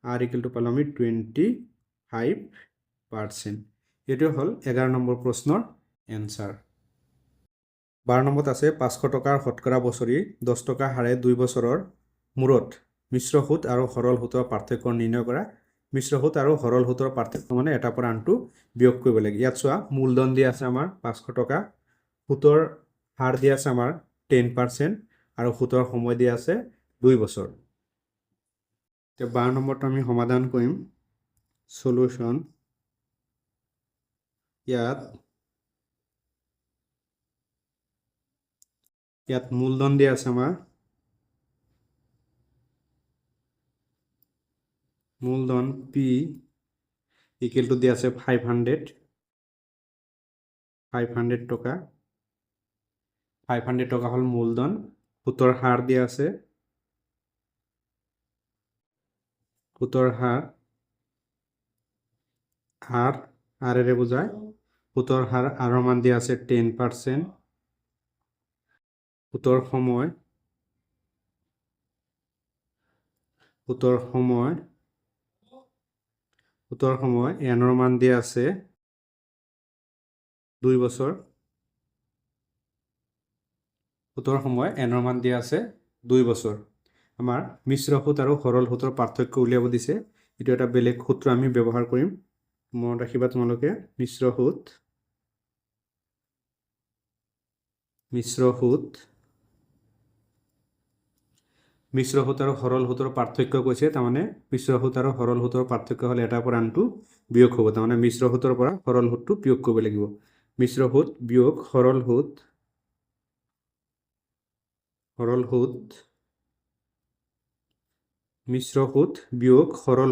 r ইকুৱেল টু পালোঁ আমি 25%। এইটো হ'ল 11 নম্বৰ প্ৰশ্নৰ এনচাৰ। 12 নম্বৰত আছে 500 টকাৰ শতকৰা বছৰি 10 টকা হাৰে 2 বছৰৰ মূৰত মিশ্ৰ সুত আৰু সৰল সুতৰ পাৰ্থক্য নিৰ্ণয় কৰা। মিশ্ৰ সুত আৰু সৰল সুতৰ পাৰ্থক্য মানে এটাৰ পৰা আনটো বিয়োগ কৰিব লাগে। ইয়াত চোৱা, মূলধন দিয়া আছে আমাৰ 500 টকা, সুতৰ হাৰ দিয়া আছে আমাৰ 10% আৰু সুতৰ সময় দিয়া আছে 2 বছৰ। এতিয়া 12 নম্বৰটো আমি সমাধান কৰিম। সলিউশ্যন, ইয়াত মূলধন দিয়া আছে আমাৰ, মূলধন P ইকুৱেল টু দিয়া আছে 500 টকা। 500 টকা হ'ল মূলধন, সুতৰ হাৰ দিয়া আছে, সুতৰ হাৰ আৰেৰে বুজায়, সুতৰ হাৰ আৰৰ মান দিয়া আছে 10%, সুতৰ সময় এনৰ মান দিয়া আছে 2 বছৰ, সুতৰ সময় এনৰ মান দিয়া আছে 2 বছৰ। আমাৰ মিশ্ৰ সুত আৰু সৰল সুতৰ পাৰ্থক্য উলিয়াব দিছে, এইটো এটা বেলেগ সূত্ৰ আমি ব্যৱহাৰ কৰিম, মনত ৰাখিবা তোমালোকে। মিশ্ৰ সুত আৰু সৰল সুতৰ পাৰ্থক্য কৈছে, তাৰমানে মিশ্ৰ সুত আৰু সৰল সুতৰ পাৰ্থক্য হ'লে এটাৰ পৰা আনটো বিয়োগ হ'ব, তাৰমানে মিশ্ৰ সুতৰ পৰা সৰল সুতটো বিয়োগ কৰিব লাগিব। মিশ্ৰ সুত বিয়োগ সৰল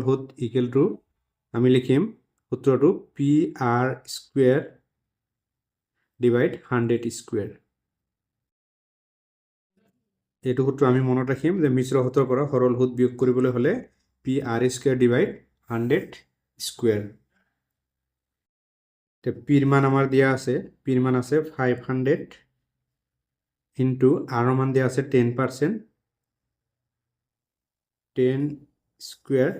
সুত ইকুৱেল টু আমি লিখিম সূত্ৰটো PR² ডিভাইড 100 স্কুৱেৰ। এইটো সূত্ৰ আমি মনত ৰাখিম যে মিশ্ৰ সুতৰ পৰা সৰল সুত বিয়োগ কৰিবলৈ হ'লে PR² ডিভাইড 100 স্কুৱেৰ। পিৰ মান আমাৰ দিয়া আছে, পিৰ মান আছে 500 ইনটু আৰৰ মান দিয়া আছে 10%, 10 স্কুৱেৰ,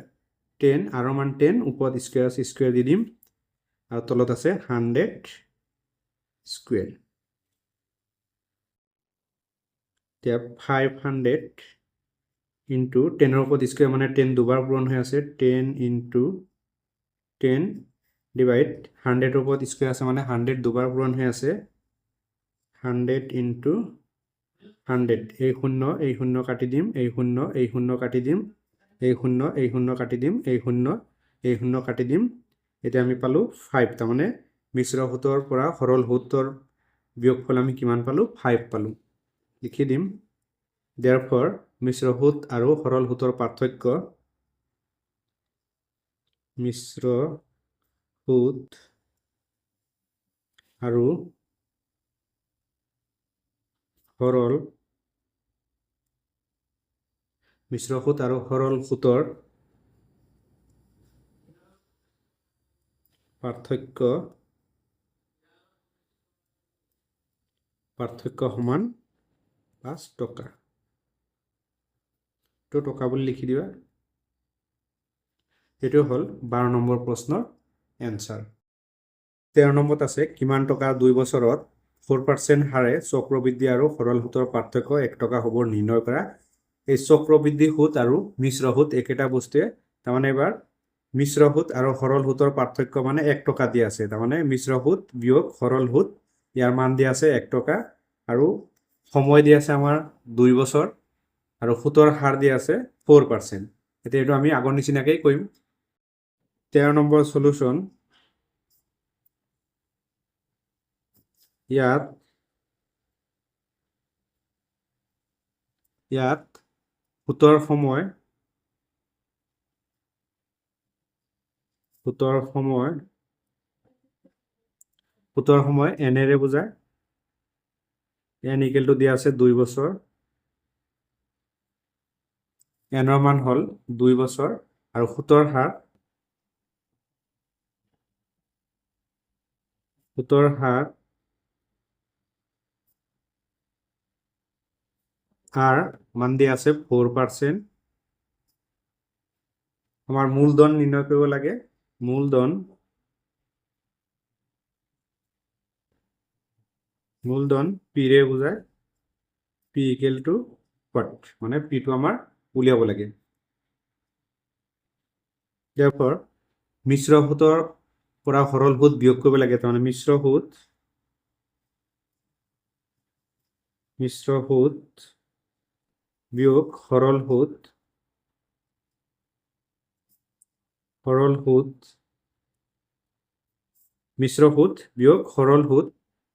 10 আৰৰ মান 10, ওপৰত স্কুৱেৰ আছে, স্কুৱেৰ দি দিম, আৰু তলত আছে 100 স্কুৱেৰ। এতিয়া 500 ইনটু 10ৰ ওপৰত স্কুৱেৰ মানে 10 দুবাৰ পূৰণ হৈ আছে, 10 ইনটু 10 ডিভাইড 100ৰ ওপৰত স্কুৱেৰ আছে মানে 100 দুবাৰ পূৰণ হৈ আছে, 100 ইনটু 100। এই শূন্য কাটি দিম, এই শূন্য কাটি দিম, এই শূন্য কাটি দিম, এই শূন্য কাটি দিম। এতিয়া আমি পালোঁ 5। তাৰমানে মিশ্ৰ সূত্ৰৰ পৰা সৰল সূত্ৰৰ বিয়োগফল আমি কিমান পালোঁ? 5 পালোঁ। লিখি দিম therefore মিশ্ৰ সূত আৰু সৰল সূত্ৰৰ পাৰ্থক্য, মিশ্ৰ সূত আৰু সৰল সূত্ৰৰ পাৰ্থক্য সমান 5 টকা। তো টকা বুলি লিখি দিবা। এইটো হ'ল 12 নম্বৰ প্ৰশ্নৰ এনচাৰ। 13 নম্বৰত আছে কিমান টকা 2 বছৰত 4% হাৰে চক্ৰবৃদ্ধি আৰু সৰল সূত্ৰৰ পাৰ্থক্য 1 টকা হ'ব নিৰ্ণয় কৰা। এই চক্ৰবৃদ্ধি সূত আৰু মিশ্ৰ সূত একেটা বস্তুৱে, তাৰমানে এবাৰ মিশ্ৰ সূত আৰু সৰল সূত্ৰৰ পাৰ্থক্য মানে 1 টকা দিয়া আছে। তাৰমানে মিশ্ৰ সূত বিয়োগ সৰল সূত, ইয়াৰ মান দিয়া আছে 1 টকা আৰু সময় দিয়া আছে আমাৰ 2 বছৰ আৰু সূতৰ হাৰ দিয়া আছে 4%। এতিয়া এইটো আমি আগৰ নিচিনাকেই কৰিম। 13 নম্বৰ সলিউশন, ইয়াত সূতৰ সময় এনেৰে বুজায়। n ইকুৱেল টু দিয়া আছে 2 বছৰ, এনৰ মান হ'ল 2 বছৰ আৰু সূতৰ হাৰ মান দিয়া আছে 4%। আমাৰ মূলধন নিৰ্ণয় কৰিব লাগে। মূলধন পিৰে বুজায়, পি ইকুৱেল টু what, মানে পিটো আমাৰ উলিয়াব লাগে। therefore মিশ্ৰ সূতৰ পৰা সৰল সূত বিয়োগ কৰিব লাগে। তাৰমানে মিশ্ৰ সূত বিয়োগ সৰল সূত মিশ্ৰ সূত বিয়োগ সৰল সূত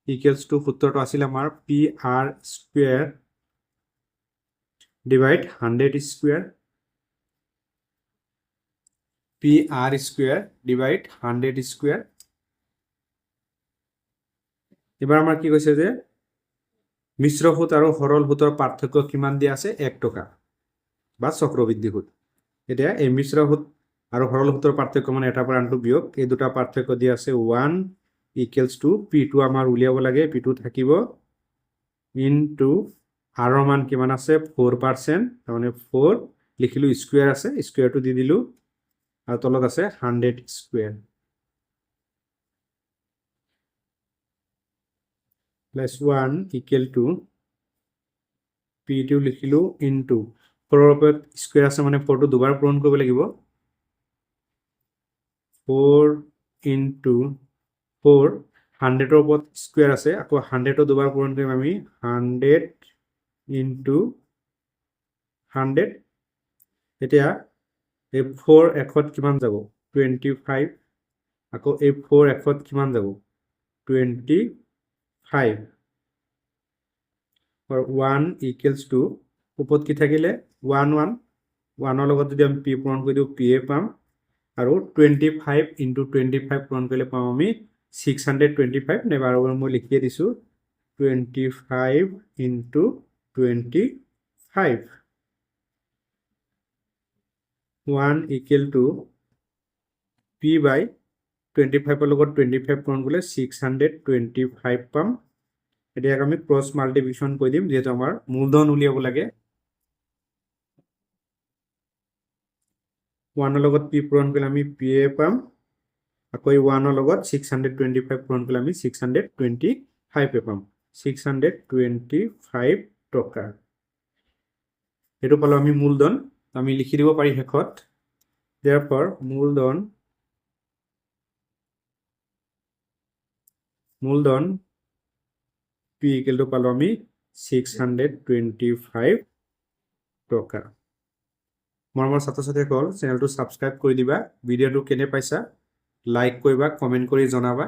ইকুৱেলছ টু, সূত্ৰটো আছিল আমাৰ PR square divide 100 square, PR square divide 100 square. এবাৰ আমাৰ কি কৈছে যে মিশ্ৰ সূত আৰু সৰল সূতৰ পাৰ্থক্য কিমান দিয়া আছে? 1 টকা বা চক্ৰবৃদ্ধি সূত। এতিয়া এই মিশ্ৰ সূত আৰু সৰল সূত্ৰৰ পাৰ্থক্য মানে এটাৰ পৰা আনটো বিয়োগ, এই দুটা পাৰ্থক্য দিয়া আছে 1 ইকুৱেলছ টু, পিটো আমাৰ উলিয়াব লাগে, পিটো থাকিব ইনটু আৰৰ মান কিমান আছে? 4%, তাৰমানে 4 লিখিলোঁ, স্কুৱেৰ আছে, স্কুৱেৰটো দি দিলোঁ আৰু তলত আছে 100 স্কুৱেৰ প্লাছ 1 ইকুৱেল টু পিটো লিখিলোঁ ইনটু 4ৰ ওপৰত স্কুৱেৰ আছে মানে 4টো দুবাৰ পূৰণ কৰিব লাগিব, 4 ইনটু 4, 100ৰ ওপৰত স্কুৱেৰ আছে, আকৌ 100টো দুবাৰ পূৰণ কৰিম আমি, 100 ইনটু 100। এতিয়া এই 4 100ত কিমান যাব? 25, আকৌ এই 4 100ত কিমান যাব? 25 or 1 equals to, ওপৰত কি থাকিলে? 1ৰ লগত যদি আমি পি পূৰণ কৰি দিওঁ পিয়ে পাম, আৰু 25 ইনটু 25 পূৰণ কৰিলে পাম আমি 625। নেবাৰ মই লিখিয়ে দিছোঁ 25 ইনটু 25, 1 ইকুৱেল টু পি বাই 25ৰ লগত 25 পূৰণ কৰিলে 625 পাম। এতিয়া আমি ক্ৰছ মাল্টিপ্লিকেশ্যন কৰি দিম, যিহেতু আমাৰ মূলধন উলিয়াব লাগে। 1ৰ লগত পি পূৰণ কৰিলে আমি পিয়ে পাম আকৌ এই 1 ৰ লগত 625 পূৰণ কৰিলে আমি 625 পাম 625 টকা এইটো পালো আমি মূলধন আমি লিখি দিব পাৰি শেষত therefore মূলধন P equal to পালো আমি 625 টকা মৰমৰ ছাত্ৰ-ছাত্ৰীসকল চেনেলটো সাবস্ক্ৰাইব কৰি দিবা ভিডিঅ'টো কেনে পাইছা লাইক কৰিবা কমেন্ট কৰি জনাবা